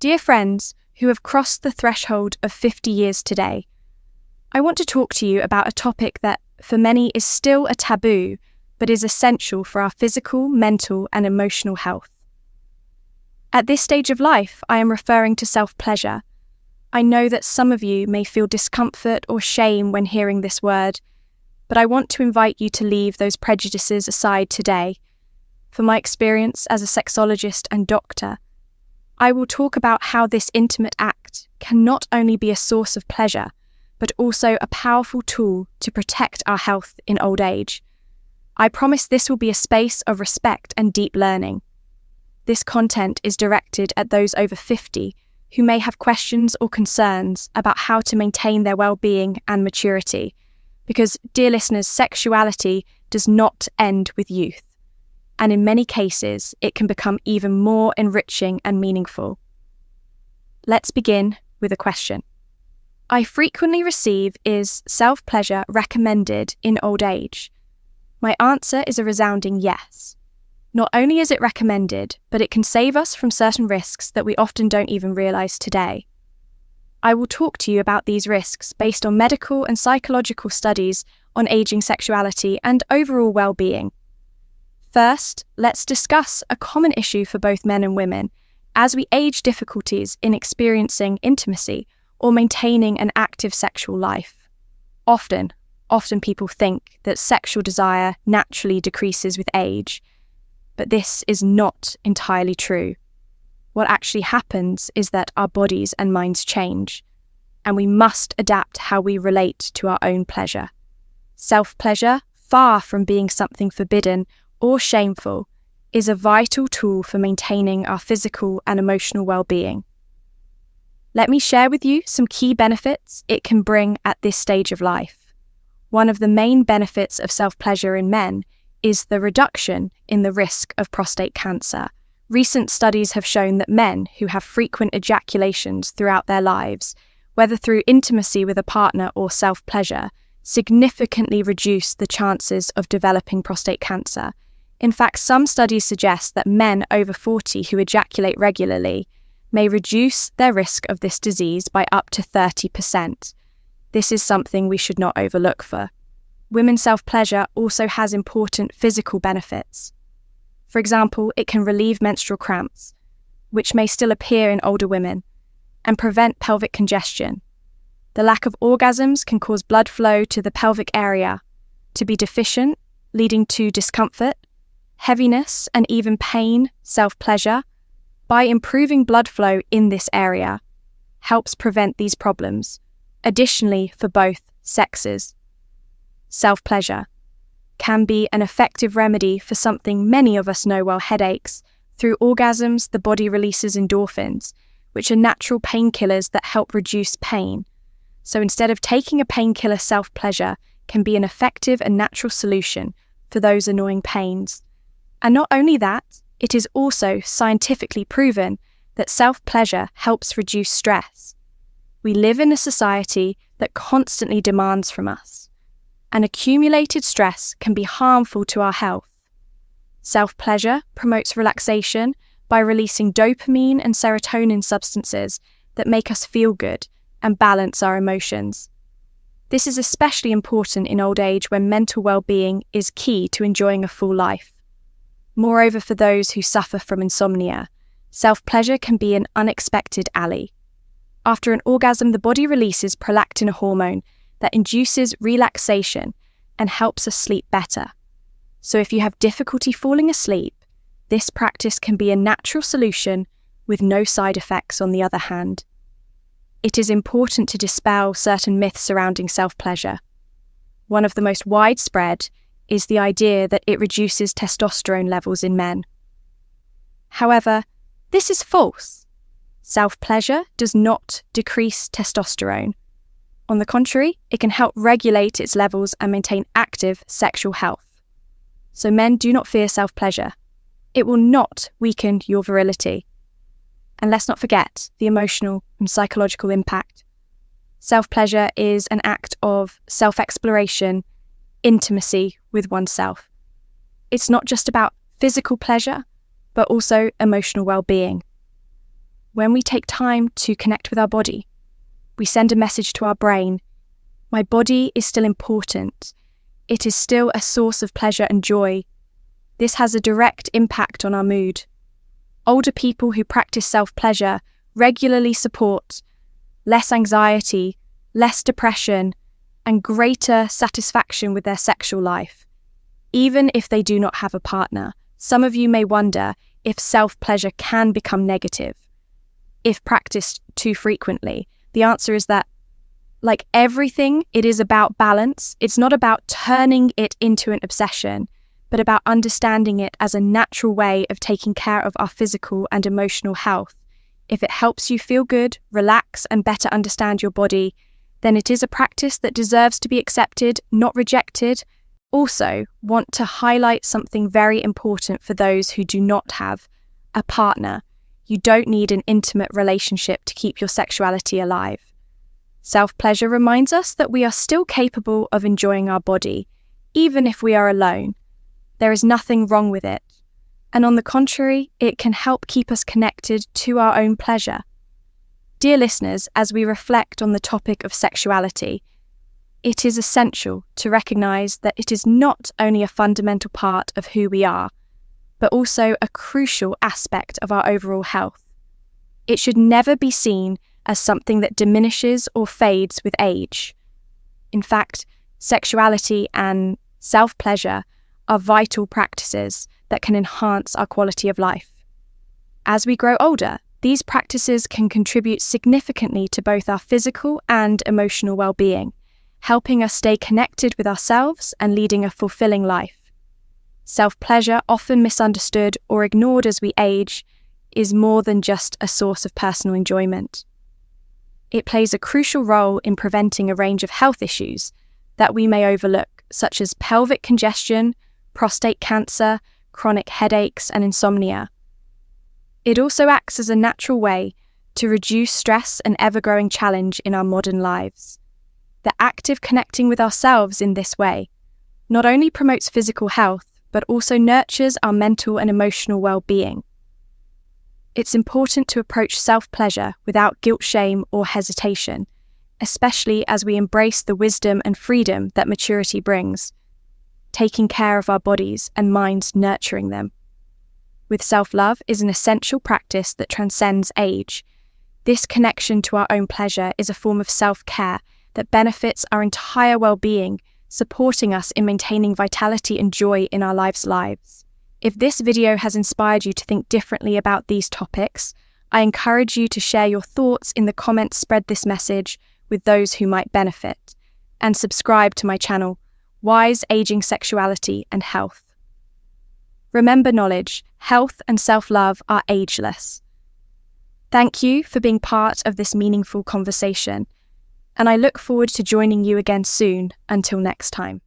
Dear friends who have crossed the threshold of 50 years today, I want to talk to you about a topic that, for many, is still a taboo, but is essential for our physical, mental, and emotional health. At this stage of life, I am referring to self-pleasure. I know that some of you may feel discomfort or shame when hearing this word, but I want to invite you to leave those prejudices aside today. From my experience as a sexologist and doctor, I will talk about how this intimate act can not only be a source of pleasure, but also a powerful tool to protect our health in old age. I promise this will be a space of respect and deep learning. This content is directed at those over 50 who may have questions or concerns about how to maintain their well-being and maturity, because, dear listeners, sexuality does not end with youth, and in many cases it can become even more enriching and meaningful. Let's begin with a question I frequently receive: is self-pleasure recommended in old age? My answer is a resounding yes. Not only is it recommended, but it can save us from certain risks that we often don't even realise today. I will talk to you about these risks based on medical and psychological studies on ageing sexuality and overall well-being. First, let's discuss a common issue for both men and women as we age: difficulties in experiencing intimacy or maintaining an active sexual life. Often people think that sexual desire naturally decreases with age, but this is not entirely true. What actually happens is that our bodies and minds change, and we must adapt how we relate to our own pleasure. Self-pleasure, far from being something forbidden or shameful, is a vital tool for maintaining our physical and emotional well-being. Let me share with you some key benefits it can bring at this stage of life. One of the main benefits of self-pleasure in men is the reduction in the risk of prostate cancer. Recent studies have shown that men who have frequent ejaculations throughout their lives, whether through intimacy with a partner or self-pleasure, significantly reduce the chances of developing prostate cancer. In fact, some studies suggest that men over 40 who ejaculate regularly may reduce their risk of this disease by up to 30%. This is something we should not overlook for. Women's self-pleasure also has important physical benefits. For example, it can relieve menstrual cramps, which may still appear in older women, and prevent pelvic congestion. The lack of orgasms can cause blood flow to the pelvic area to be deficient, leading to discomfort, heaviness, and even pain. Self-pleasure, by improving blood flow in this area, helps prevent these problems. Additionally, for both sexes, self-pleasure can be an effective remedy for something many of us know well: headaches. Through orgasms, the body releases endorphins, which are natural painkillers that help reduce pain. So instead of taking a painkiller, self-pleasure can be an effective and natural solution for those annoying pains. And not only that, it is also scientifically proven that self-pleasure helps reduce stress. We live in a society that constantly demands from us, and accumulated stress can be harmful to our health. Self-pleasure promotes relaxation by releasing dopamine and serotonin substances that make us feel good and balance our emotions. This is especially important in old age when mental well-being is key to enjoying a full life. Moreover, for those who suffer from insomnia, self-pleasure can be an unexpected ally. After an orgasm, the body releases prolactin, a hormone that induces relaxation and helps us sleep better. So if you have difficulty falling asleep, this practice can be a natural solution with no side effects on the other hand. It is important to dispel certain myths surrounding self-pleasure. One of the most widespread is the idea that it reduces testosterone levels in men. However, this is false. Self-pleasure does not decrease testosterone. On the contrary, it can help regulate its levels and maintain active sexual health. So men, do not fear self-pleasure. It will not weaken your virility. And let's not forget the emotional and psychological impact. Self-pleasure is an act of self-exploration, intimacy with oneself. It's not just about physical pleasure, but also emotional well-being. when we take time to connect with our body, we send a message to our brain: my body is still important. It is still a source of pleasure and joy. This has a direct impact on our mood. Older people who practice self-pleasure regularly support less anxiety, less depression, and greater satisfaction with their sexual life, even if they do not have a partner. Some of you may wonder if self-pleasure can become negative if practiced too frequently. The answer is that, like everything, it is about balance. It's not about turning it into an obsession, but about understanding it as a natural way of taking care of our physical and emotional health. If it helps you feel good, relax, and better understand your body, then it is a practice that deserves to be accepted, not rejected. Also, want to highlight something very important for those who do not have a partner. You don't need an intimate relationship to keep your sexuality alive. Self-pleasure reminds us that we are still capable of enjoying our body, even if we are alone. There is nothing wrong with it. And on the contrary, it can help keep us connected to our own pleasure. Dear listeners, as we reflect on the topic of sexuality, it is essential to recognize that it is not only a fundamental part of who we are, but also a crucial aspect of our overall health. It should never be seen as something that diminishes or fades with age. In fact, sexuality and self-pleasure are vital practices that can enhance our quality of life. As we grow older, these practices can contribute significantly to both our physical and emotional well-being, helping us stay connected with ourselves and leading a fulfilling life. Self-pleasure, often misunderstood or ignored as we age, is more than just a source of personal enjoyment. It plays a crucial role in preventing a range of health issues that we may overlook, such as pelvic congestion, prostate cancer, chronic headaches, and insomnia. It also acts as a natural way to reduce stress, an ever-growing challenge in our modern lives. The active connecting with ourselves in this way not only promotes physical health, but also nurtures our mental and emotional well-being. It's important to approach self-pleasure without guilt, shame, or hesitation, especially as we embrace the wisdom and freedom that maturity brings, taking care of our bodies and minds, nurturing them. With self-love is an essential practice that transcends age. This connection to our own pleasure is a form of self-care that benefits our entire well-being, supporting us in maintaining vitality and joy in our lives. If this video has inspired you to think differently about these topics, I encourage you to share your thoughts in the comments, spread this message with those who might benefit, and subscribe to my channel, Wise Aging Sexuality and Health. Remember, knowledge, health, and self-love are ageless. Thank you for being part of this meaningful conversation, and I look forward to joining you again soon. Until next time.